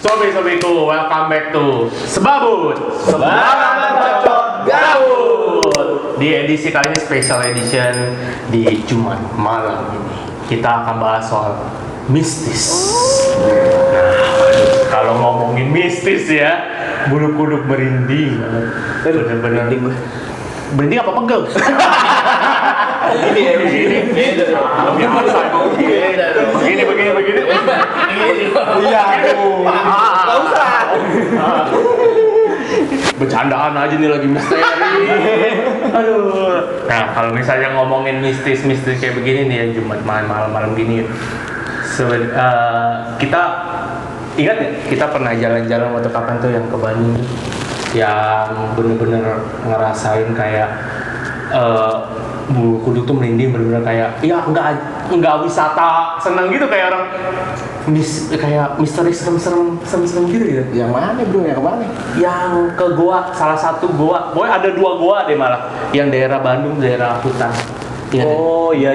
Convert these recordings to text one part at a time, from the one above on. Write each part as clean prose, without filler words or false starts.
Sobi-sobiku, welcome back to Sebabut Bacot Gaul. Di edisi kali ini special edition di Jumat malam ini kita akan bahas soal mistis. Nah, kalau ngomongin mistis ya, bulu kuduk merinding. Bener-bener merinding apa pegel? Begini. Iya, nggak usah. Bercandaan aja nih lagi misteri. Aduh. Nah, kalau misalnya ngomongin mistis kayak begini nih ya, Jumat malam gini, kita ingat ya, kita pernah jalan-jalan waktu kapan tuh yang ke Bandung, yang bener-bener ngerasain kayak bulu kuduk tuh merinding, bener-bener kayak ya nggak wisata seneng gitu, kayak orang kayak misteri serem gitu gitu. Yang mana bro? Yang kemana? Yang ke goa, salah satu goa. Boy ada 2 goa deh malah. Yang daerah Bandung, daerah hutan. Ingat oh iya,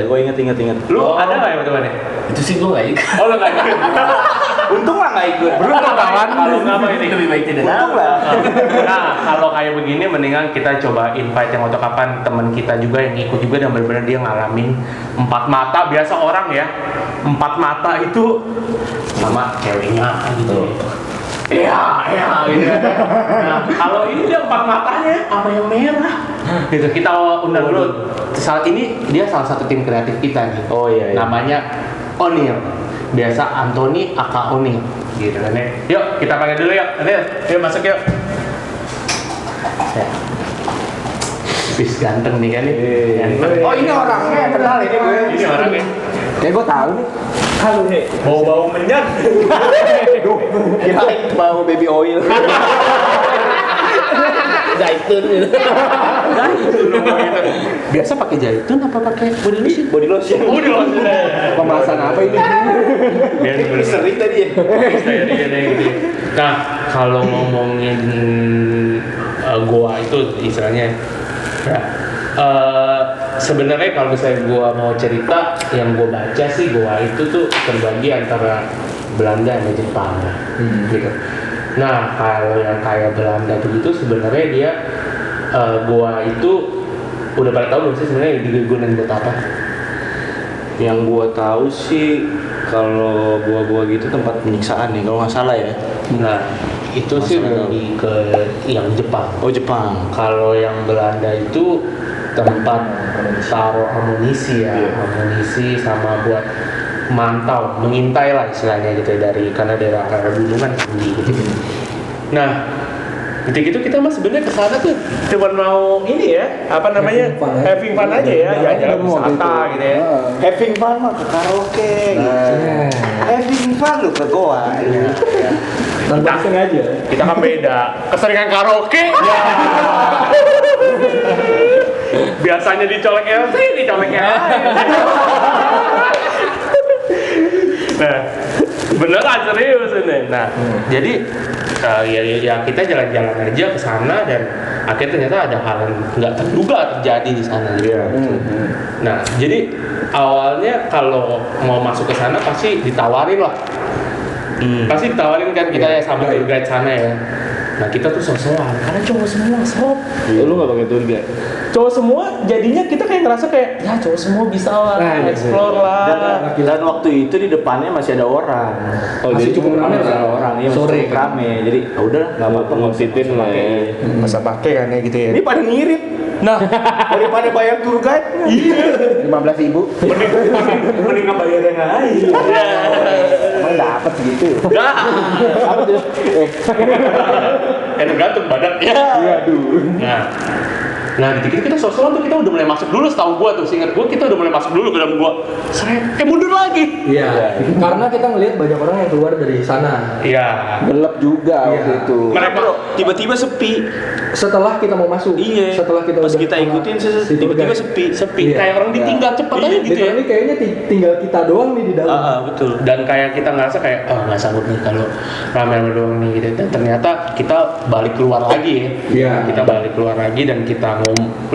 gue inget. Lu ada nggak ya teman-teman? Itu sih gue nggak ikut. Oh lu nggak ikut. Untung lah nggak ikut. Beruntung kawan. Kalau nggak apa ini lebih baik tidak. Untung lah. Nah kalau kayak begini mendingan kita coba invite yang waktu kapan teman kita juga yang ikut juga, dan benar-benar dia ngalamin 4 mata. Biasa orang ya 4 mata itu sama ceweknya gitu. Iya, gitu. Nah, kalau ini dia 4 matanya sama yang merah. Gitu, kita undang dulu. Saat ini dia salah satu tim kreatif kita nih. Oh iya. Namanya Onil. Biasa Anthony aka Onil. Gitu kan ya. Yuk, kita panggil dulu yuk. Onil, yuk masuk yuk. Ya. Bis ganteng nih kan nih. Oh ini orangnya, kenal ini gue. Ini orangnya. Kayak gue tahu nih. Halo nih. Bau menyan. Kirain bau baby oil. Zaitun gitu. Biasa pakai zaitun apa pakai body lotion? Body lotion. Pembahasan apa ini? Biar Sering tadi ya. Nah, kalau ngomongin goa itu istilahnya ya, sebenarnya kalau misalnya gua mau cerita, yang gua baca sih goa itu tuh terbagi antara Belanda dan Jepang gitu. Nah, kalau yang kayak Belanda begitu sebenarnya dia goa itu udah pada tahu belum sih sebenarnya digunakan buat apa? Yang gua tahu sih kalau gua gitu tempat penyiksaan nih kalau nggak salah ya. Nah, itu sih lebih ke yang Jepang. Oh Jepang. Kalau yang Belanda itu tempat taruh amunisi ya, amunisi sama buat mantau, mengintai lah istilahnya gitu ya, karena daerah gunungan tinggi gitu. Nah, ketika itu kita mah sebenarnya kesana tuh cuma mau ini ya, apa namanya, having fun aja ya, jalan wisata gitu ya. Having fun mah ke karaoke gitu. Having fun lu ke goa. Kita kan beda. Keseringan karaoke ya. Biasanya dicolek LC, dicolek yang lain. Nah, beneran serius ini. Nah, jadi ya kita jalan-jalan aja ke sana, dan akhirnya ternyata ada hal yang nggak terduga terjadi di sana. Nah, jadi awalnya kalau mau masuk ke sana pasti ditawarin lah. Pasti ditawarin kan kita ya sama tour guide sana ya. Nah kita tuh sosokan karena cowok semua sob. Lu nggak pakai tour guide? Cowok semua, jadinya kita kayak ngerasa kayak ya cowok semua bisa lah, explore lah. Dan waktu itu di depannya masih ada orang. Oh jadi cukup ramai ada lah. orang, iya Sore cukup rame. Jadi udah nggak apa-apa ngisitin lah ya. Masa pakai kan ya gitu ya. Ini pada ngirit. Nah, Daripada bayar tour guide. iya. 15.000. Mending ngebayar yang lain. Emang dapat segitu. Enggak. Apa tuh? Tergantung badannya. Iya aduh. Nah, dikit-dikit kita sosokan tuh, kita udah mulai masuk dulu, setahu gua tuh, seingat gua kita udah mulai masuk dulu ke dalam gua. Mundur lagi. Iya. Karena kita ngelihat banyak orang yang keluar dari sana. Iya. Gelap juga waktu itu. Mereka Tiba-tiba sepi. Setelah kita mau masuk. Iya. Setelah kita Pas udah kita ikutin tiba-tiba sepi. Iya. kayak orang ditinggal cepet aja gitu ya. Ini kayaknya tinggal kita doang nih di dalam. Betul. Dan kayak kita ngerasa kayak nggak sanggup nih kalau rame-rame doang nih gitu. Dan ternyata kita balik keluar lagi ya. Iya. Kita balik keluar lagi dan kita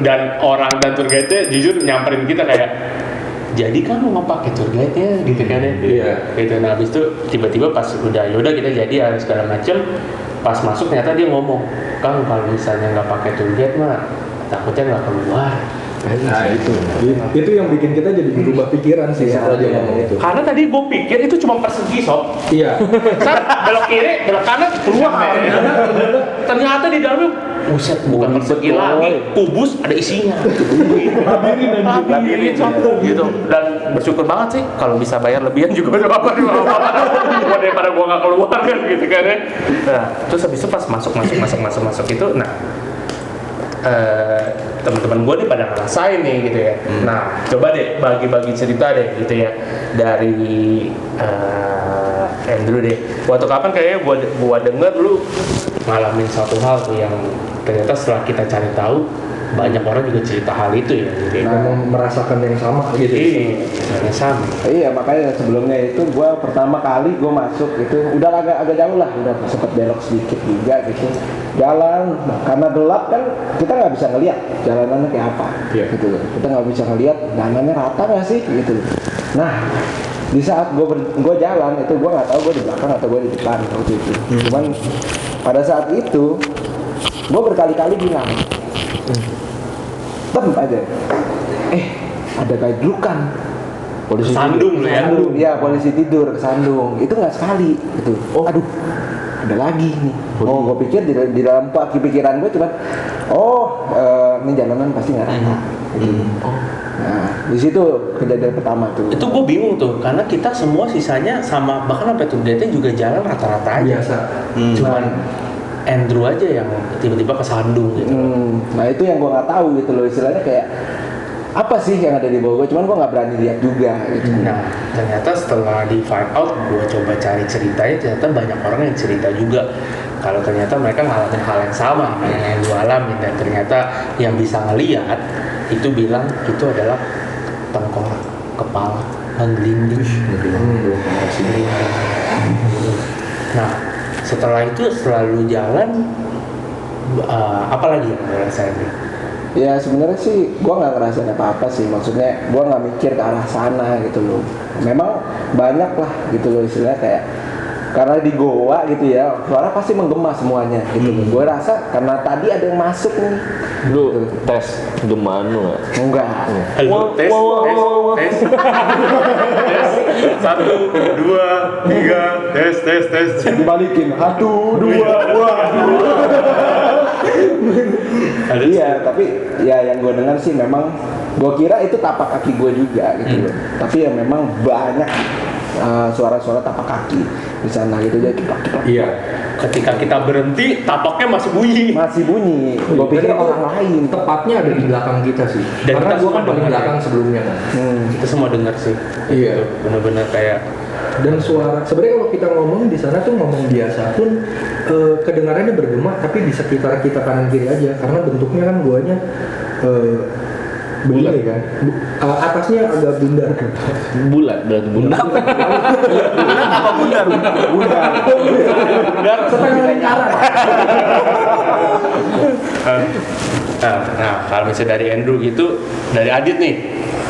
dan orang dan tour guide-nya jujur nyamperin kita kayak, jadi kan lu nggak pakai tour guide-nya gitu kan ya. Iya. Gitu. Nah habis itu tiba-tiba pas udah yaudah kita jadi segala macem, pas masuk ternyata dia ngomong, Kang kalau misalnya nggak pakai tour guide mah takutnya nggak keluar. Nah itu yang bikin kita jadi berubah pikiran sih setelah dia ngomong itu. Karena tadi gue pikir itu cuma persegi sob. Iya. Saat belok kiri, belok kanan keluar. Ternyata di dalamnya buset bukan persegi lagi, kubus ada isinya. Labirin sob gitu. Dan bersyukur banget sih kalau bisa bayar lebihan juga udah apa daripada gue nggak keluar kan gitu kan ya. Nah terus habis itu pas masuk itu, nah teman-teman gue nih pada ngerasain nih gitu ya. Nah coba deh bagi-bagi cerita deh gitu ya dari Andrew deh. Waktu kapan kayaknya gue denger lu ngalamin satu hal tuh yang ternyata setelah kita cari tahu banyak orang juga cerita hal itu ya gitu. Memang merasakan yang sama gitu. Iya, sama. Iya, makanya sebelumnya itu gue pertama kali gue masuk itu udah agak jauh lah, udah sempet belok sedikit juga gitu. Jalan, karena gelap kan kita nggak bisa ngeliat jalanannya kayak apa, gitu. Kita nggak bisa ngeliat jalanannya rata nggak sih, gitu. Nah, di saat gue jalan itu gue nggak tahu gue di belakang atau gue di depan waktu itu. Cuman pada saat itu gue berkali-kali bilang, tem aja, ada gajlukan. Polisi Sandung tidur, ya? Sandung, ya polisi tidur kesandung. Itu nggak sekali, gitu. Aduh, ada lagi nih. Gue pikir di dalam pikiran gue cuma, ini jalanan pasti nggak rata. Nah, di situ kejadian pertama tuh. Itu gue bingung tuh, karena kita semua sisanya sama, bahkan sampai tour guide-nya juga jalan rata-rata aja. Biasa. Cuman Andrew aja yang tiba-tiba kesandung gitu. Nah itu yang gue nggak tahu gitu loh, istilahnya kayak apa sih yang ada di bawah gue, cuman gue nggak berani lihat juga gitu. Nah ternyata setelah di find out, gue coba cari ceritanya, ternyata banyak orang yang cerita juga kalau ternyata mereka ngalamin hal yang sama yang lu alamin, dan ternyata yang bisa ngelihat itu bilang itu adalah tengkorak kepala menggelinding. Nah setelah itu selalu jalan, apalagi yang lo rasain nih? Ya sebenarnya sih gue nggak ngerasain apa-apa sih, maksudnya gue nggak mikir ke arah sana gitu loh. Memang banyak lah gitu loh istilahnya kayak, karena di Goa gitu ya, suara pasti menggema semuanya gitu loh. Gue rasa karena tadi ada yang masuk nih. Lu tes gemaan lu nggak? Enggak. Halo, tes. 1, 2, 3, tes. Dibalikin 1, 2. Iya, tapi ya yang gue dengar sih memang gue kira itu tapak kaki gue juga gitu loh. Tapi ya memang banyak suara-suara tapak kaki di sana gitu, jadi kipak-kipak. Iya. Ketika kita berhenti, tapaknya masih bunyi. Masih bunyi. Gue pikir orang lain. Tepatnya ada di belakang kita sih. Dan Karena kita gua kan semua paling dengar belakang ya. sebelumnya kan. Kita semua dengar sih. Iya. Bener-bener kayak Dan suara sebenarnya kalau kita ngomong di sana tuh ngomong biasa pun kedengarannya bergema, tapi di sekitar kita kanan kiri aja karena bentuknya kan guanya begini kan. Atasnya agak bundar. Bulat berarti bulat. bundar Setengah lingkaran. Nah, kalau misalnya dari Andrew gitu, dari Adit nih,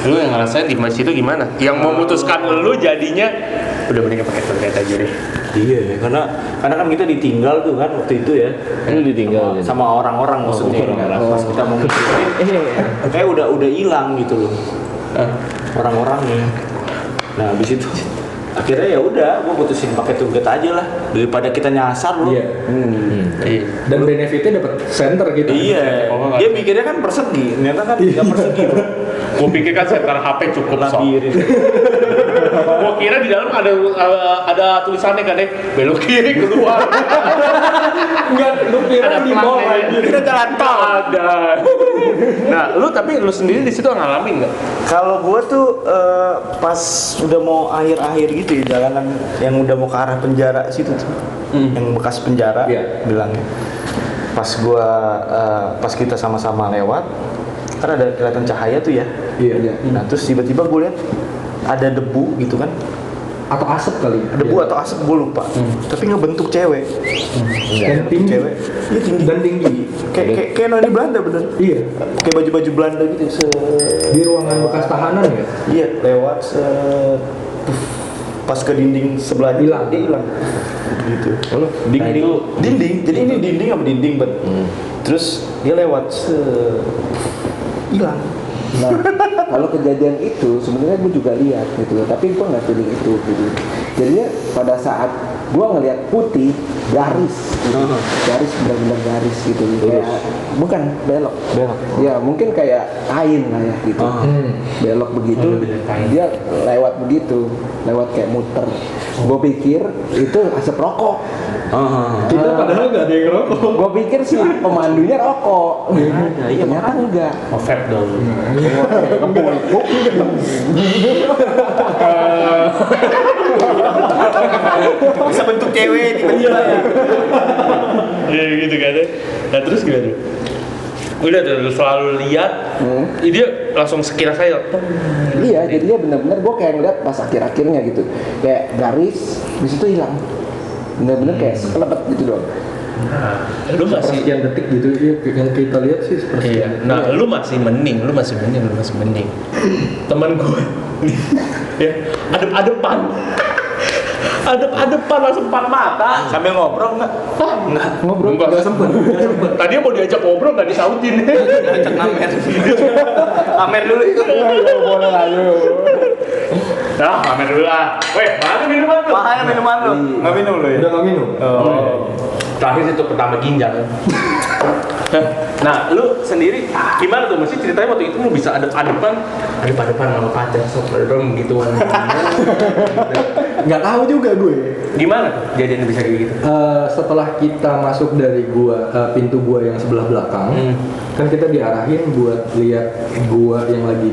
lu yang ngerasain di situ gimana? Yang memutuskan lu jadinya udah mendingan pakai tour guide aja deh. Iya, karena kan kita ditinggal tuh kan waktu itu ya. Lu ditinggal sama orang-orang maksudnya pas kita mau ngikutin kayak udah hilang gitu loh orang-orangnya. Nah habis itu akhirnya ya udah gue putusin pakai tour guide aja lah daripada kita nyasar loh. Iya. Dan benefitnya dapat center gitu. Iya, dia mikirnya kan persegi, ternyata kan nggak persegi bro. Gue pikir kan sekitar HP cukup sok. Labirin. Gue kira di dalam ada tulisannya kan deh, belok kiri keluar. Enggak, lu kira Ada di pelan mall ya. aja. Kita jalan tol ada. Nah, tapi lu sendiri di situ ngalamin nggak? Kalau gue tuh pas udah mau akhir-akhir gitu ya, jalanan yang udah mau ke arah penjara situ tuh, yang bekas penjara, bilangnya. Pas kita sama-sama lewat, kan ada kelihatan cahaya tuh ya. Iya. Nah terus tiba-tiba gue lihat ada debu gitu kan, atau asap kali. debu atau asap gue lupa. Tapi ngebentuk cewek. Dan tinggi. Cewek. Iya tinggi. Dan tinggi. Kayak noni Belanda bener. Iya. Kayak baju-baju Belanda gitu. Di ruangan bekas tahanan ya. Iya, lewat pas ke dinding sebelahnya Hilang. dia hilang. Gitu. Dinding. Dinding. Jadi ini dinding sama dinding, Bet. Terus dia lewat hilang. Nah, kalau kejadian itu sebenarnya gue juga lihat gitu, tapi gue nggak feeling itu gitu. Jadinya pada saat gue ngelihat putih garis, gitu. Garis benar-benar garis gitu, kayak bukan belok. Ya mungkin kayak kain lah ya gitu. Belok begitu, dia lewat begitu, lewat kayak muter. Gue pikir itu asap rokok. Kita padahal nggak ada yang ngerokok. Gue pikir sih pemandunya rokok. Ternyata enggak. Vape dong. Bisa bentuk cewek tiba-tiba ya. Iya gitu kan. Nah terus gimana? Udah tuh selalu lihat, dia langsung sekira saya. Iya, jadinya benar-benar gue kayak ngeliat pas akhir-akhirnya gitu, kayak garis, di situ hilang, benar-benar kayak sekelebet gitu doang. Lu masih Sepersekian detik gitu ya, yang kita lihat sih seperti iya. Nah, lu masih mending. Teman gue ya, adep-adepan langsung empat mata. Sambil ngobrol enggak? Enggak. ngobrol nggak sempet. Tadinya mau diajak ngobrol nggak disautin. Ajak ngamer. Ngamer dulu itu. Boleh lah lu. Nah, ngamer dulu lah. Weh, mana minuman lu? Mahal minuman lu. Enggak minum lu ya? Udah nggak minum. Terakhir itu pertama ginjal. Nah, lu sendiri gimana tuh? Mesti ceritanya waktu itu lu bisa adep-adepan sama pacar dong gituan. Nggak tahu juga gue. Gimana tuh jadinya bisa kayak gitu? Setelah kita masuk dari pintu gua yang sebelah belakang, kan kita diarahin buat lihat gua yang lagi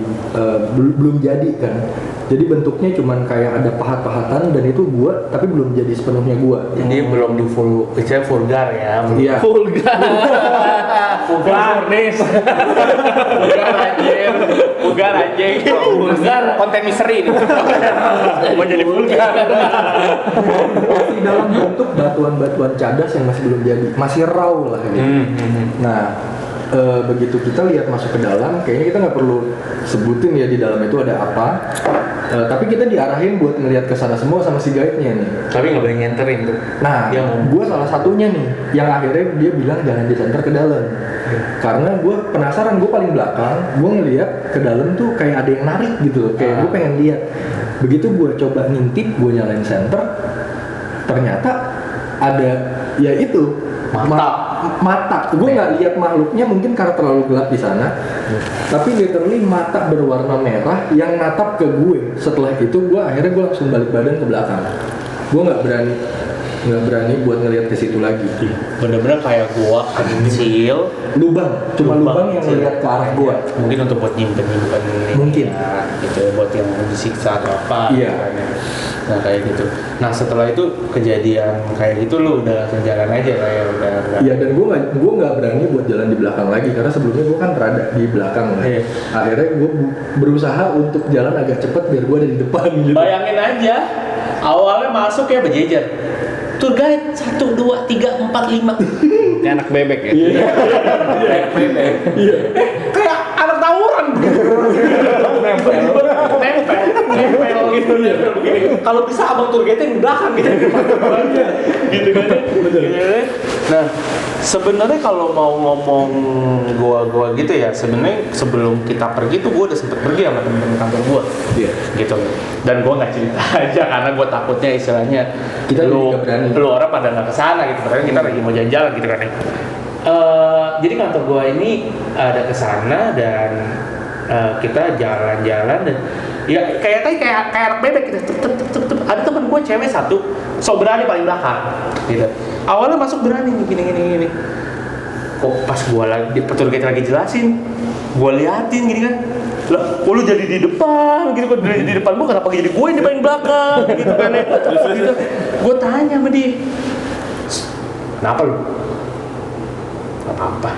belum jadi kan. Jadi bentuknya cuman kayak ada pahat-pahatan dan itu gua, tapi belum jadi sepenuhnya gua. Jadi belum di vulgar ya. Iya. Vulgar nis. Vulgar anjing. Konten misteri ini. Mau jadi vulgar. Masih dalam bentuk batuan-batuan cadas yang masih belum jadi, masih raw lah gitu. Nah, begitu kita lihat masuk ke dalam, kayaknya kita nggak perlu sebutin ya di dalam itu ada apa. Tapi kita diarahin buat ngelihat ke sana semua sama si guide-nya nih. Tapi nggak boleh nyenterin tuh. Nah, Dia mau- gue salah satunya nih, yang akhirnya dia bilang jangan disenter ke dalam. Karena gue penasaran, gue paling belakang, gue ngelihat ke dalam tuh kayak ada yang narik gitu, kayak gue pengen lihat. Begitu gue coba ngintip, gue nyalain senter, ternyata ada ya itu mata. Gue nggak lihat makhluknya mungkin karena terlalu gelap di sana. Tapi literally mata berwarna merah yang natap ke gue. Setelah itu gue akhirnya langsung balik badan ke belakang. Gue nggak berani buat ngelihat ke situ lagi. Bener-bener kayak gua kecil. Cuma lubang yang kecil. ngeliat ke arah gue. Mungkin untuk buat nyimpen Mungkin. ya, gitu buat yang disiksa atau apa. Iya. Nah kayak gitu. Nah setelah itu kejadian kayak gitu lu udah langsung jalan aja kayak udah. Iya, dan gue nggak berani buat jalan di belakang lagi karena sebelumnya gue kan rada di belakang lah. Iya. Akhirnya gue berusaha untuk jalan agak cepat biar gue ada di depan gitu. Bayangin aja, awalnya masuk ya berjejer. Tour guide 1, 2, 3, 4, 5. Ini anak bebek ya. Kayak bebek. Kayak anak tawuran. Nempel gitu ya. Kalau bisa abang tour guide-nya di belakang gitu. Gitu kan. Nah, sebenarnya kalau mau ngomong gua gitu ya, sebenarnya sebelum kita pergi tuh gua udah sempet pergi sama temen-temen kantor gua. Iya. Gitu. Dan gua nggak cerita aja karena gua takutnya istilahnya Kita jadi nggak berani. lu orang pada nggak kesana gitu, padahal kita lagi mau jalan-jalan gitu kan ya. Jadi kantor gua ini ada kesana dan kita jalan-jalan dan ya kayak anak bebek gitu. Ada temen gue cewek satu, so berani paling belakang gitu. Awalnya masuk berani nih gini. Kok pas gua lagi petur guide lagi jelasin, gua liatin gini kan. Lah, kok lu jadi di depan gitu kan, di depan gua kenapa jadi gue yang di paling belakang gitu kan ya. Gitu. Gua tanya sama dia, kenapa lu? Apa-apa,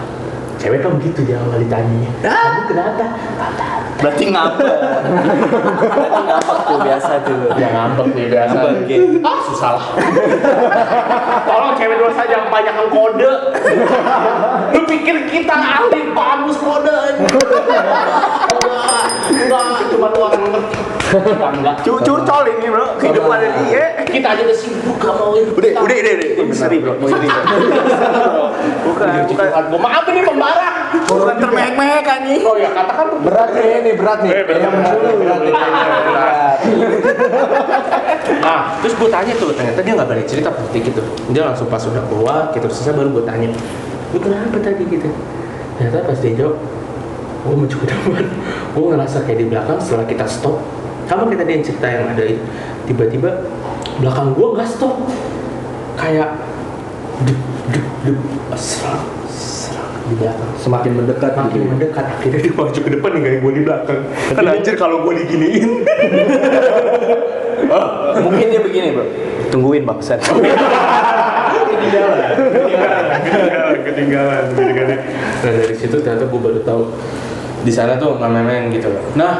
cewek kan begitu dia awal ditanya. Kamu kenapa? Berarti ngambek. Berarti ngambek tuh biasa tuh. Ya ngambek nih biasa. Ngambek. Susah lah. Tolong cewek dulu saja yang banyak kode. Lu pikir kita ahli bagus kode? Enggak, cuma lu orang ngerti. Kita enggak. Curcol ini bro, kehidupan dia. Kita aja udah sibuk gak mau itu. Udah. Ini seri bro. Bukan. Gua maaf ini pembarang. Bukan termehek-mehek kan nih. Oh ya katakan Berat nih, berat nih. Yang dulu berat nih. Nah, terus gue tanya tuh, ternyata dia nggak balik cerita seperti gitu. Dia langsung pas udah keluar, kita selesai baru gue tanya, lu kenapa tadi gitu? Ternyata pas dia jawab, gue mencukup depan. Gue ngerasa kayak di belakang setelah kita stop, sama kita dia cerita yang ada itu, tiba-tiba belakang gue nggak stop, kayak duk serak di belakang. Semakin mendekat Makin gitu. mendekat, akhirnya dia maju ke depan nih gue di belakang. Kan anjir kalau gue diginiin. Mungkin dia begini bro. Tungguin baksan. ketinggalan gitu kan ya. Nah dari situ ternyata gue baru tahu di sana tuh nggak main-main gitu loh. Nah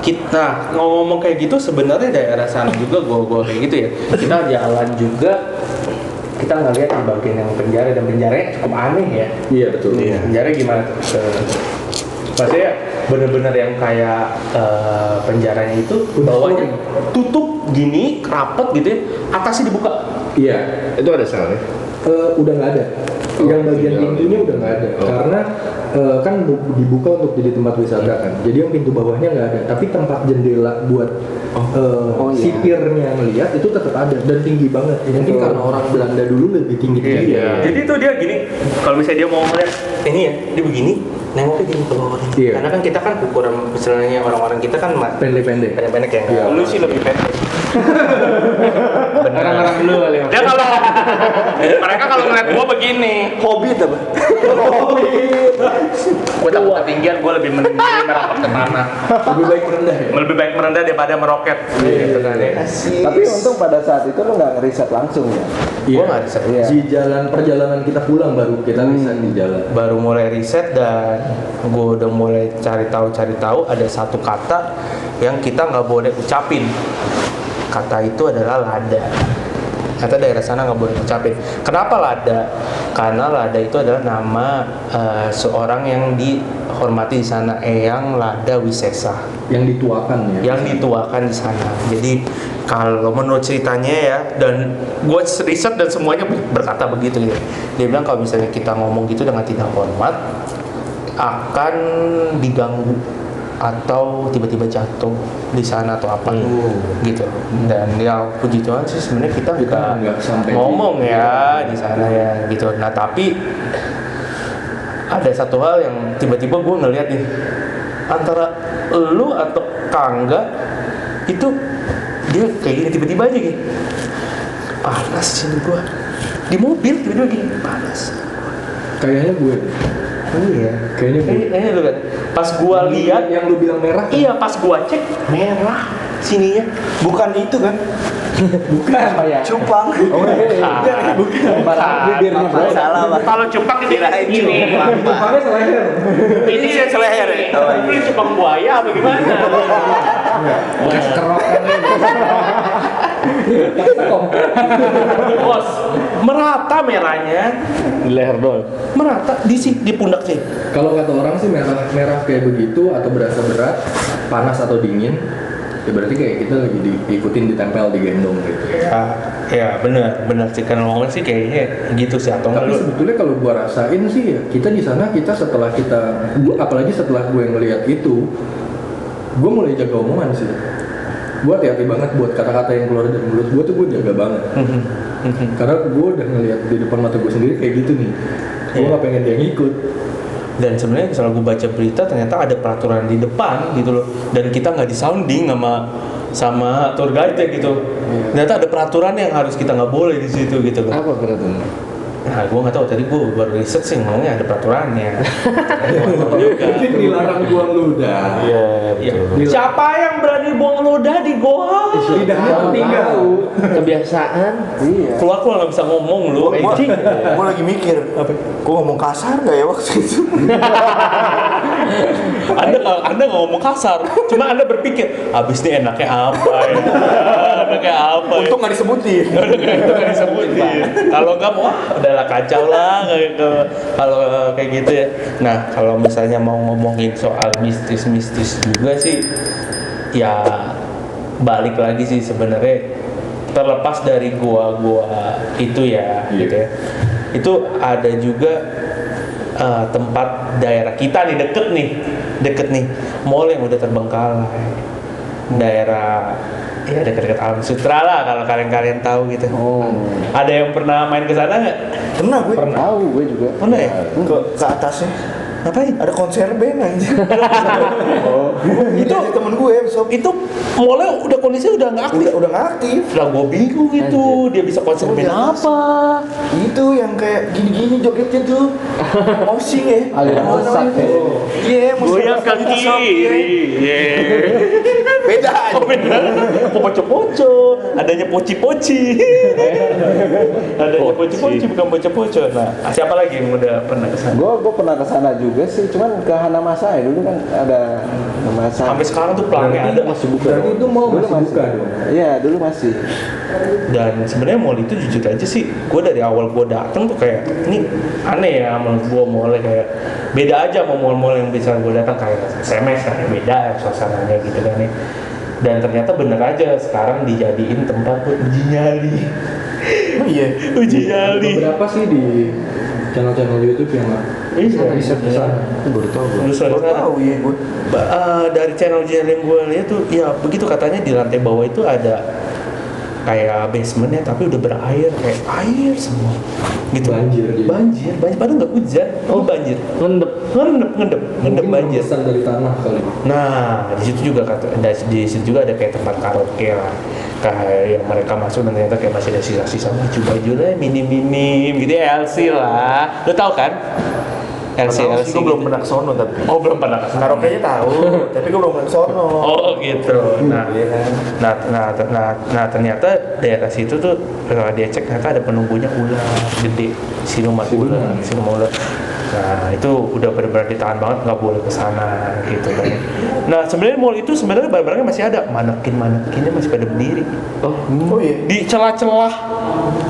kita ngomong kayak gitu sebenarnya daerah sana juga gue kayak gitu ya. Kita jalan juga kita ngeliat di bagian yang penjara dan penjaranya cukup aneh ya. Iya betul. Penjara gimana tuh? Maksudnya bener-bener yang kayak penjaranya itu bawahnya tutup gini, rapet gitu ya, atasnya dibuka. Iya. Itu ada selnya. Udah nggak ada. Yang bagian tinggal pintunya udah nggak ada. Karena kan dibuka untuk jadi tempat wisata kan. Jadi yang pintu bawahnya nggak ada. Tapi tempat jendela buat sipirnya ngelihat itu tetap ada dan tinggi banget. Mungkin karena orang Belanda dulu lebih tinggi. Jadi tuh dia gini, kalau misalnya dia mau ngeliat ini ya, dia begini, nengoknya gini ke bawah. Iya. Karena kan kita kan ukuran misalnya orang-orang kita kan Pendek-pendek. pendek-pendek ya. Iya. Lu sih lebih pendek. Orang-orang dulu kali. Dia kalau mereka kalau ngeliat gua begini, Hobbit apa? gua takut ketinggian, gua lebih mending merapat ke tanah. Lebih baik merendah ya. Lebih baik merendah daripada meroket. Gitu kan ya. Tapi untung pada saat itu lu nggak ngeriset langsung ya. Gua nggak riset. Iya. Di perjalanan kita pulang baru kita bisa di jalan. Baru mulai riset dan gue udah mulai cari tahu ada satu kata yang kita nggak boleh ucapin. Kata itu adalah lada. Kata daerah sana nggak boleh ucapin. Kenapa lada? Karena lada itu adalah nama seorang yang dihormati di sana, Eyang Lada Wisesa. Yang dituakan ya. Yang dituakan di sana. Jadi kalau menurut ceritanya ya, dan gue riset dan semuanya berkata begitu ya. Dia bilang kalau misalnya kita ngomong gitu dengan tidak hormat, akan diganggu atau tiba-tiba jatuh di sana atau apa gitu. Dan ya puji Tuhan sih sebenarnya kita nggak sampai ngomong ya di sana ya gitu. Nah tapi ada satu hal yang tiba-tiba gue ngeliat nih, antara lu atau Kangga itu dia kayak gini tiba-tiba aja gini, panas sini gue di mobil tiba-tiba gini panas. Kayaknya gue. Oh iya, Kayaknya gue. kayaknya lu kan. Pas gue lihat, yang lu bilang merah. iya pas gue cek merah sininya. Bukan itu kan? Bukan apa ya? Cupang. Oh iya. Bukan. Bibirnya bro. Salah pak. Kalau cupang itu Kirain ini. Cupangnya seleher. Ini sih seleher ya. Ini cupang buaya apa gimana? Kerokan Bos, merata merahnya, Di leher doang. merata di pundak sih. Kalau kata orang sih merah kayak begitu atau berasa berat, panas atau dingin, ya berarti kayak kita lagi diikutin, ditempel, digendong gitu. Ya benar sih kan ngomong sih kayaknya gitu sih atau Tapi enggak lu. sebetulnya kalau gua rasain sih ya, kita di sana apalagi setelah gue ngelihat itu, gue mulai jaga omongan sih. Gue hati-hati banget buat kata-kata yang keluar dari mulut gue tuh, gue jaga banget. Karena gue udah ngelihat di depan mata gue sendiri kayak gitu nih. Gue nggak pengen dia ngikut. Dan sebenarnya kalau gue baca berita ternyata ada peraturan di depan gitu loh, dan kita nggak disounding sama tour guide gitu. Ternyata ada peraturan yang harus kita nggak boleh di situ gitu loh. Apa peraturan? Nah, gue nggak tahu, tadi gue baru riset sih ngomongnya ada peraturannya. Gue nggak tahu juga. Mungkin dilarang gua ludah. Ya. Siapa yang berani buang ludah di goa. Lidahnya tinggal. Kebiasaan. Iya. Keluar nggak bisa ngomong lu. Gue lagi mikir, gue ngomong kasar gak ya waktu itu? Anda nggak ngomong kasar, cuma Anda berpikir, abis ini enaknya apa ya? Enaknya apa? Ya? Untung gak disebutin. Itu nggak disebutin. Kalau nggak mau, udahlah kacau lah kalau kayak gitu ya. Nah, kalau misalnya mau ngomongin soal mistis juga sih, ya balik lagi sih sebenarnya terlepas dari gua itu ya, gitu ya. Itu ada juga tempat daerah kita nih deket nih mall yang udah terbengkalai, daerah ya dekat-dekat Alam Sutra lah kalau kalian tahu gitu. Ada yang pernah main ke sana nggak? Pernah gue. Tahu gue juga. Pernah ya? Ke atasnya. Ngapain? Ada konser band anjir. Itu temen gue besok. Itu mallnya udah kondisinya udah nggak aktif. Udah nggak aktif. Lah gue bingung itu dia bisa konser band apa? Itu yang kayak gini-gini jogetnya tuh. Moshing ya. Aliran sesat ya. Iya, Goyang ke kiri. Beda aja. Oh beda. Kok poco-poco? Adanya poci-poci. Adanya poci-poci bukan poco-poco. Nah, siapa lagi yang udah pernah kesana? Gue pernah ke sana juga sih, cuman ke Hanamasa ya dulu kan ada Hanamasa. Sampai sekarang tuh pelangnya ada. Masih buka. Berarti itu mau Dulu masih buka dong. Iya, dulu masih. Dan sebenarnya mall itu jujur aja sih, gue dari awal gue datang tuh kayak ini aneh ya menurut gue mallnya kayak beda aja sama mall-mall yang bisa gue datang kayak SMS kan beda ya suasananya gitu kan ya. Dan ternyata bener aja sekarang dijadiin tempat buat uji nyali. Oh iya. Uji nyali. Beberapa sih di channel-channel YouTube yang riset ke sana. Baru tahu gue. Baru Tahu ya gue. Dari channel uji nyali yang gue lihat tuh ya begitu katanya di lantai bawah itu ada kayak basementnya tapi udah berair kayak air semua gitu. Banjir padahal nggak hujan. Oh banjir. Ngendep banjir. Besar dari tanah kali. Nah, di situ juga di situ juga ada kayak tempat karaoke lah. Kayak yang mereka masuk dan ternyata kayak masih ada sisa-sisa baju lah minim gitu ya, LC lah. Lo tau kan? LC Gue belum pernah ke sono tapi. Oh, belum pernah kesana. Karaoke-nya tahu, tapi gue belum pernah ke sono. Oh, gitu. Nah, ternyata daerah situ tuh kalau dia cek ternyata ada penunggunya ular gede, siluman ular. Nah, itu udah benar-benar ditahan banget, nggak boleh ke sana gitu kan. Nah, sebenarnya mall itu sebenarnya barang-barangnya masih ada, manekinnya masih pada berdiri. Oh iya. Di celah-celah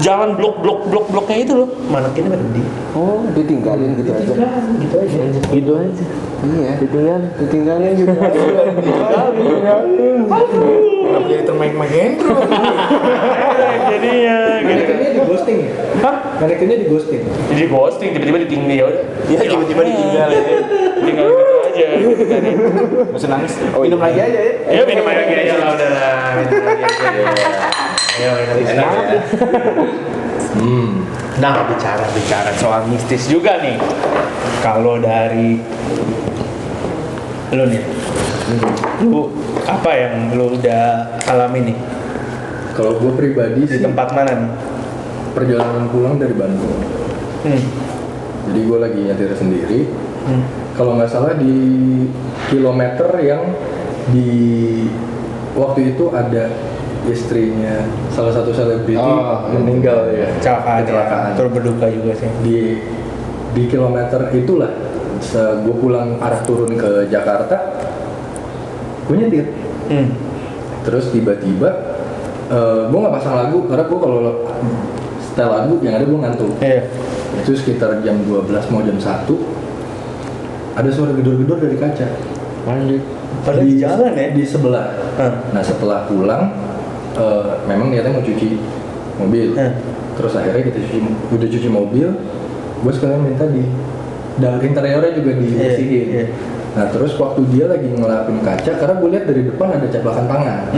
jalan bloknya itu loh, manekinnya pada berdiri. Oh, ditinggalin gitu aja. Gitu aja. Iya. Ditinggalin gitu aja. Kenapa jadi termain-main? Jadinya gitu. Manekinnya di ghosting ya? Hah? Manekinnya di ghosting. Jadi ghosting tiba-tiba ditinggal ya udah. Iya, tiba-tiba ditinggal ya. Tinggal gitu aja gitu kan. Gak usah nangis. Minum lagi aja ya. Ya minum lagi aja lah udah lah. Minum lagi aja. Ayo minum lagi. Nah bicara soal mistis juga nih. Kalau dari lu nih, lu apa yang lu udah alami nih Kalau gue pribadi di sih tempat mana nih? perjalanan pulang dari Bandung. Jadi gue lagi nyetir sendiri. Kalau nggak salah di kilometer yang di waktu itu ada istrinya salah satu selebriti meninggal ya. Kecelakaan. Terus berduka juga sih. Di kilometer itulah gue pulang arah turun ke Jakarta, gue nyetir. Terus tiba-tiba gue nggak pasang lagu karena gue kalau setel lagu yang ada gue ngantuk. Itu sekitar jam 12 mau jam 1 ada suara gedor-gedor dari kaca. Padahal di jalan ya? Di sebelah. Nah setelah pulang memang niatnya mau cuci mobil. Terus akhirnya kita udah cuci mobil, gue sekalian minta interiornya juga dibersihin. Nah terus waktu dia lagi ngelapin kaca, karena gue lihat dari depan ada caplakan tangan.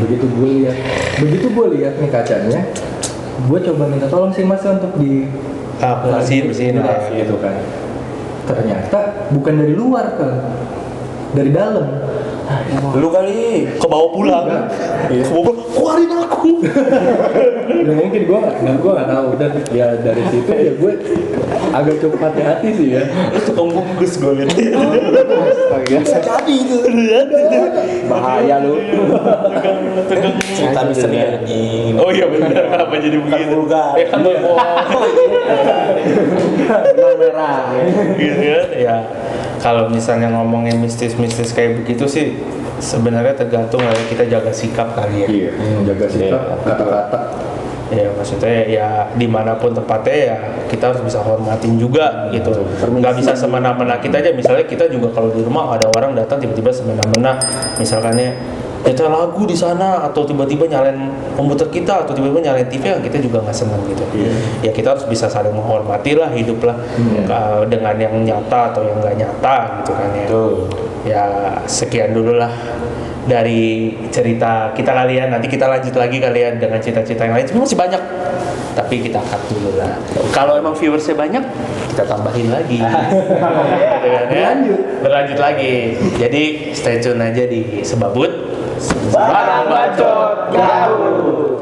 Begitu gue lihat nih kacanya, gue coba minta tolong sih mas untuk bersihin gitu kan. Ternyata bukan dari luar kan, dari dalam. Lu kali ke bawah pulang. Iya. Ke bawah pulang, keluarin aku. Ya mungkin gue nggak tahu, dan ya dari situ ya gue agak cukup hati-hati sih ya. Lu tukang bungkus gue liat. Astaga. Jadi itu. Bahaya lu. Tukang cerita misteri anjing. Oh iya benar, apa jadi begitu? Vulgar. Ya kan Benang merah. gitu kan ya. Kalau misalnya ngomongin mistis-mistis kayak begitu sih sebenarnya tergantung lah ya, kita jaga sikap kali ya. Iya, jaga sikap, kata-kata. Ya maksudnya ya dimanapun tempatnya ya kita harus bisa hormatin juga gitu. Nggak bisa semena-mena kita aja. Misalnya kita juga kalau di rumah ada orang datang tiba-tiba semena-mena, misalkannya kita lagu di sana atau tiba-tiba nyalain komputer kita atau tiba-tiba nyalain TV, ya kita juga nggak senang gitu. Ya kita harus bisa saling menghormati lah, hidup lah dengan yang nyata atau yang nggak nyata gitu kan ya. Ya sekian dulu lah dari cerita kita kalian. Nanti kita lanjut lagi kalian dengan cerita-cerita yang lain. Sebenarnya masih banyak, tapi kita cut dulu lah. Kalau emang viewersnya banyak, kita tambahin lagi. Gitu kan, ya? Berlanjut lagi. Jadi stay tune aja di Sebabut. Barang bacot gaul.